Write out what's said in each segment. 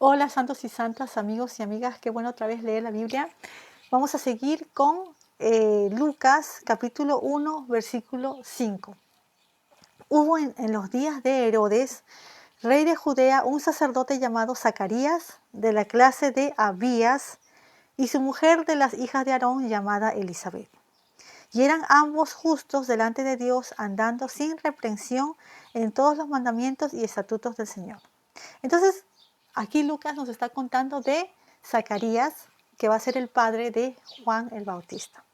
Hola santos y santas, amigos y amigas, qué bueno otra vez leer la Biblia. Vamos a seguir con Lucas capítulo 1, versículo 5. Hubo en los días de Herodes, rey de Judea, un sacerdote llamado Zacarías, de la clase de Abías, y su mujer de las hijas de Aarón, llamada Elizabeth. Y eran ambos justos delante de Dios, andando sin reprensión en todos los mandamientos y estatutos del Señor. Entonces, aquí Lucas nos está contando de Zacarías, que va a ser el padre de Juan el Bautista.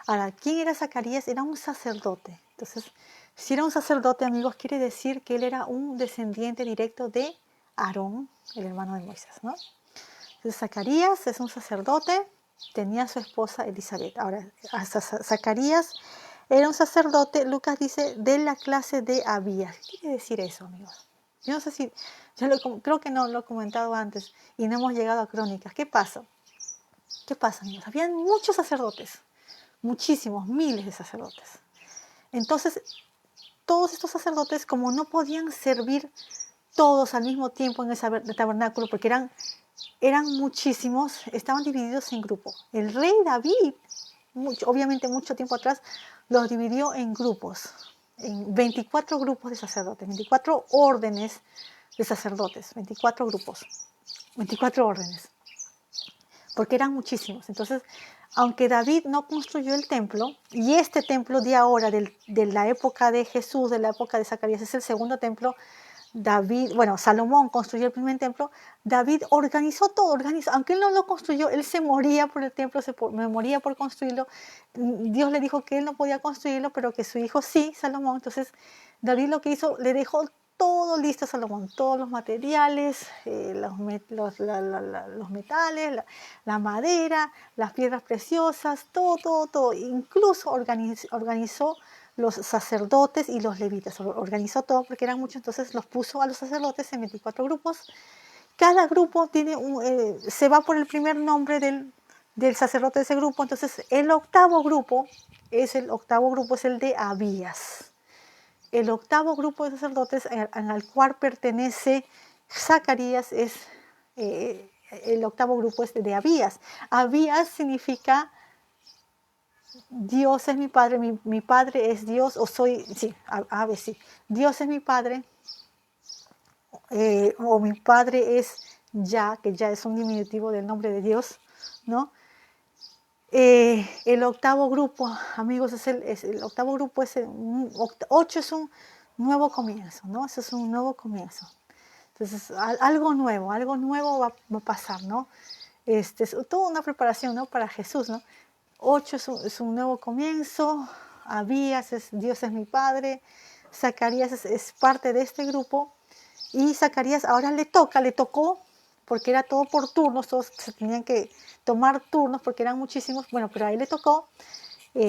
Ahora, ¿quién era Zacarías? Era un sacerdote. Entonces, si era un sacerdote, amigos, quiere decir que él era un descendiente directo de Aarón, el hermano de Moisés, ¿no? Entonces, Zacarías es un sacerdote, tenía a su esposa Elizabeth. Ahora, Zacarías era un sacerdote, Lucas dice, de la clase de Abías. ¿Qué quiere decir eso, amigos? Yo no sé si, creo que no lo he comentado antes y no hemos llegado a Crónicas. ¿Qué pasa? ¿Qué pasa, amigos? Habían muchos sacerdotes, muchísimos, miles de sacerdotes. Entonces, todos estos sacerdotes, como no podían servir todos al mismo tiempo en el tabernáculo, porque eran muchísimos, estaban divididos en grupos. El rey David, obviamente mucho tiempo atrás, los dividió en grupos, en 24 grupos de sacerdotes, 24 órdenes de sacerdotes, 24 grupos, 24 órdenes, porque eran muchísimos. Entonces, aunque David no construyó el templo, y este templo de ahora, de la época de Jesús, de la época de Zacarías, es el segundo templo, Salomón construyó el primer templo, David organizó todo, aunque él no lo construyó, él se moría por el templo, me moría por construirlo. Dios le dijo que él no podía construirlo, pero que su hijo sí, Salomón. Entonces, David lo que hizo, le dejó todo listo a Salomón, todos los materiales, los metales, la madera, las piedras preciosas, todo. Incluso organizó los sacerdotes y los levitas. Organizó todo porque eran muchos, entonces los puso a los sacerdotes en 24 grupos. Cada grupo se va por el primer nombre del sacerdote de ese grupo. Entonces el octavo grupo es el de Abías. El octavo grupo de sacerdotes al cual pertenece Zacarías el octavo grupo es de Abías. Abías significa Dios es mi padre, mi padre es Dios, sí. Dios es mi padre, o mi padre es Ya, que ya es un diminutivo del nombre de Dios, ¿no? El octavo grupo, amigos, el octavo grupo 8 es un nuevo comienzo, ¿no? Eso es un nuevo comienzo. Entonces, algo nuevo va a pasar, ¿no? Es toda una preparación, ¿no? Para Jesús, ¿no? 8 es un nuevo comienzo, Abías Dios es mi padre, Zacarías es parte de este grupo, y Zacarías ahora le tocó, porque era todo por turnos, todos se tenían que tomar turnos porque eran muchísimos, bueno, pero a él le tocó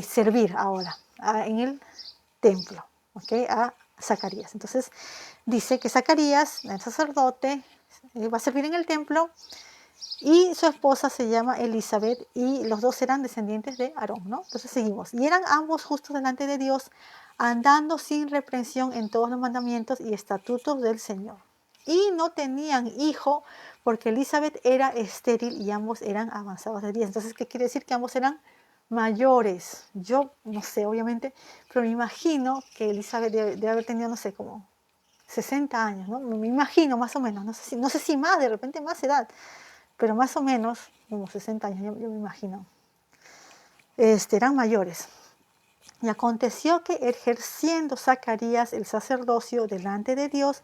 servir ahora en el templo, ¿okay? A Zacarías. Entonces dice que Zacarías, el sacerdote, va a servir en el templo, y su esposa se llama Elizabeth, y los dos eran descendientes de Aarón, ¿no? Entonces seguimos. Y eran ambos justos delante de Dios, andando sin reprensión en todos los mandamientos y estatutos del Señor. Y no tenían hijo, porque Elizabeth era estéril y ambos eran avanzados de días. Entonces, ¿qué quiere decir? Que ambos eran mayores. Yo no sé, obviamente, pero me imagino que Elizabeth debe haber tenido, no sé, como 60 años, ¿no? Me imagino más o menos, no sé si más, de repente más edad, pero más o menos, como 60 años, yo me imagino, eran mayores. Y aconteció que ejerciendo Zacarías el sacerdocio delante de Dios,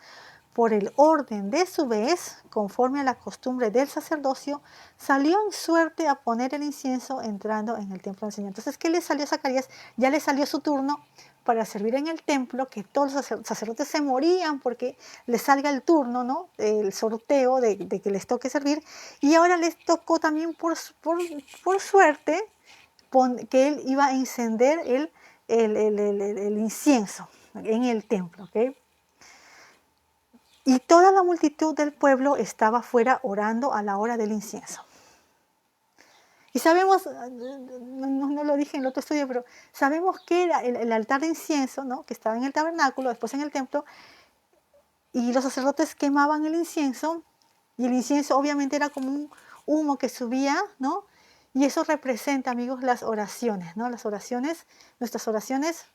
por el orden de su vez, conforme a la costumbre del sacerdocio, salió en suerte a poner el incienso entrando en el templo del Señor. Entonces, ¿qué le salió a Zacarías? Ya le salió su turno para servir en el templo, que todos los sacerdotes se morían porque les salga el turno, ¿no? El sorteo de que les toque servir. Y ahora les tocó también por suerte que él iba a encender el incienso en el templo, ¿ok? Y toda la multitud del pueblo estaba fuera orando a la hora del incienso. Y sabemos, no lo dije en el otro estudio, pero sabemos que era el altar de incienso, ¿no? Que estaba en el tabernáculo, después en el templo, y los sacerdotes quemaban el incienso, Y el incienso obviamente era como un humo que subía, ¿no? Y eso representa, amigos, las oraciones, ¿no? Las oraciones, nuestras oraciones,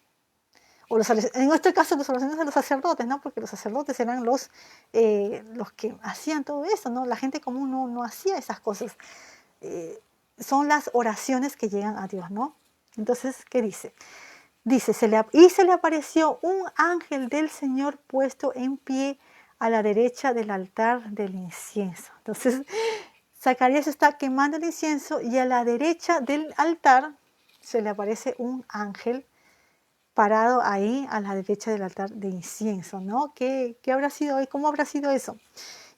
o en nuestro caso las oraciones de los sacerdotes, ¿no? Porque los sacerdotes eran los que hacían todo eso, ¿no? La gente común no hacía esas cosas. Son las oraciones que llegan a Dios, ¿no? Entonces, ¿qué dice? Dice, se le apareció un ángel del Señor puesto en pie a la derecha del altar del incienso. Entonces, Zacarías está quemando el incienso y a la derecha del altar se le aparece un ángel parado ahí a la derecha del altar de incienso, ¿no? ¿Qué habrá sido hoy? ¿Cómo habrá sido eso?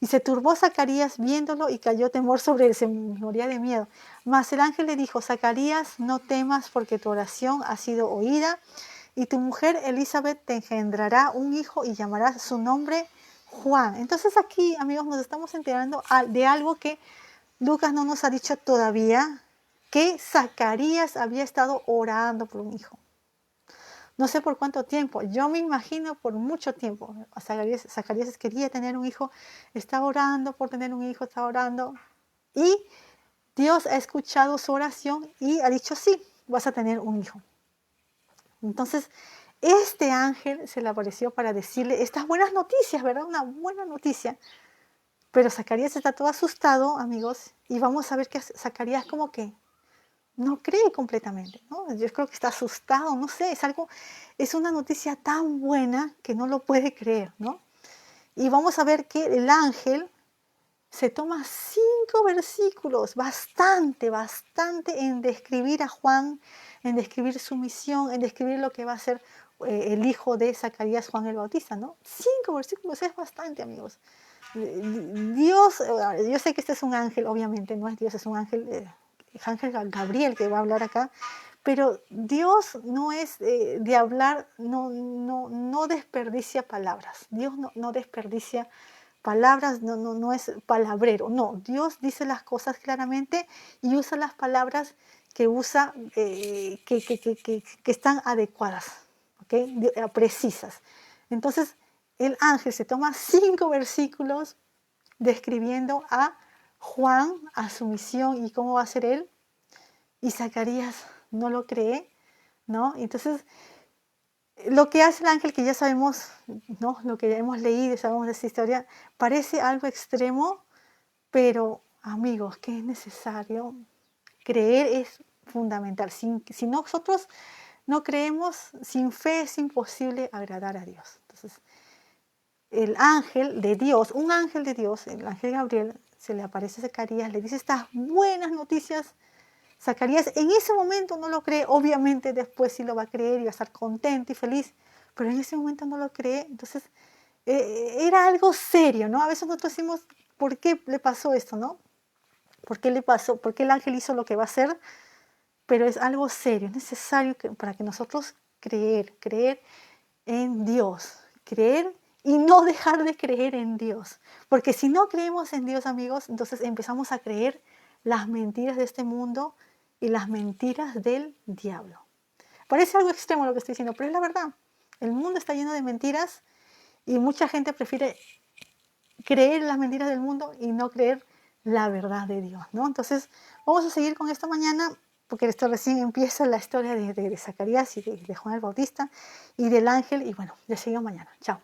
Y se turbó Zacarías viéndolo y cayó temor sobre él, se moría de miedo. Mas el ángel le dijo, Zacarías, no temas porque tu oración ha sido oída y tu mujer Elizabeth te engendrará un hijo y llamarás su nombre Juan. Entonces aquí, amigos, nos estamos enterando de algo que Lucas no nos ha dicho todavía, que Zacarías había estado orando por un hijo. No sé por cuánto tiempo, yo me imagino por mucho tiempo. Zacarías quería tener un hijo, está orando por tener un hijo, está orando. Y Dios ha escuchado su oración y ha dicho, sí, vas a tener un hijo. Entonces, este ángel se le apareció para decirle estas buenas noticias, ¿verdad? Una buena noticia. Pero Zacarías está todo asustado, amigos, y vamos a ver que Zacarías como que no cree completamente, ¿no? Yo creo que está asustado, no sé, es una noticia tan buena que no lo puede creer, ¿no? Y vamos a ver que el ángel se toma 5 versículos, bastante en describir a Juan, en describir su misión, en describir lo que va a ser el hijo de Zacarías, Juan el Bautista, ¿no? 5 versículos es bastante, amigos. Dios, yo sé que este es un ángel, obviamente, no es Dios, es un ángel, ángel Gabriel que va a hablar acá, pero Dios no es de hablar, no desperdicia palabras, Dios no desperdicia palabras, no es palabrero, no, Dios dice las cosas claramente y usa las palabras que usa, que están adecuadas, ¿okay? Precisas. Entonces, el ángel se toma 5 versículos describiendo a Juan, a su misión y cómo va a ser él, y Zacarías no lo cree, ¿no? Entonces, lo que hace el ángel, que ya sabemos, ¿no? Lo que ya hemos leído, sabemos de esta historia, parece algo extremo, pero amigos, que es necesario creer es fundamental. Si nosotros no creemos, sin fe es imposible agradar a Dios. Entonces, el ángel de Dios, un ángel de Dios, el ángel Gabriel, se le aparece a Zacarías, le dice estas buenas noticias. Zacarías en ese momento no lo cree, obviamente después sí lo va a creer y va a estar contento y feliz, pero en ese momento no lo cree. Entonces era algo serio, ¿no? A veces nosotros decimos, ¿por qué le pasó esto, no? ¿Por qué le pasó? ¿Por qué el ángel hizo lo que va a hacer? Pero es algo serio, es necesario para que nosotros creer en Dios, creer y no dejar de creer en Dios. Porque si no creemos en Dios, amigos, entonces empezamos a creer las mentiras de este mundo y las mentiras del diablo. Parece algo extremo lo que estoy diciendo, pero es la verdad. El mundo está lleno de mentiras y mucha gente prefiere creer las mentiras del mundo y no creer la verdad de Dios, ¿no? Entonces, vamos a seguir con esto mañana, porque esto recién empieza la historia de Zacarías y de Juan el Bautista y del ángel, y bueno, ya seguimos mañana. Chao.